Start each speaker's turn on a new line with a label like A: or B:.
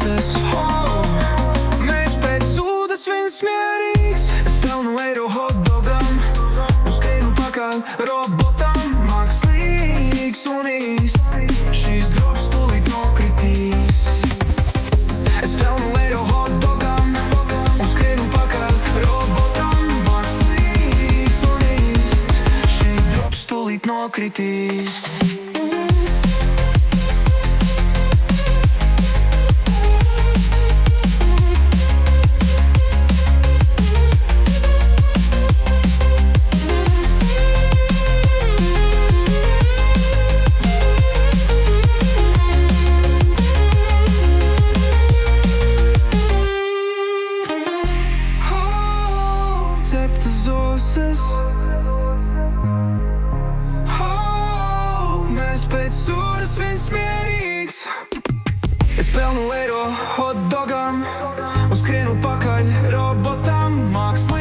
A: zosis. Mēs pēc sūdas viens mierīgs. Es pelnu eiro hotdogam un skrienu pakaļ robotam. Mākslīgs un īsts, šīs drops tūlīt nokritīs. Es pelnu eiro hotdogam un skrienu pakaļ robotam. Mākslīgs un īsts, šīs drops tūlīt nokritīs. Ceptas zosis. Mēs pēc sūdas viens mierīgs. Es pelnu eiro hotdogam un skrienu pakaļ robotam. Mākslīgs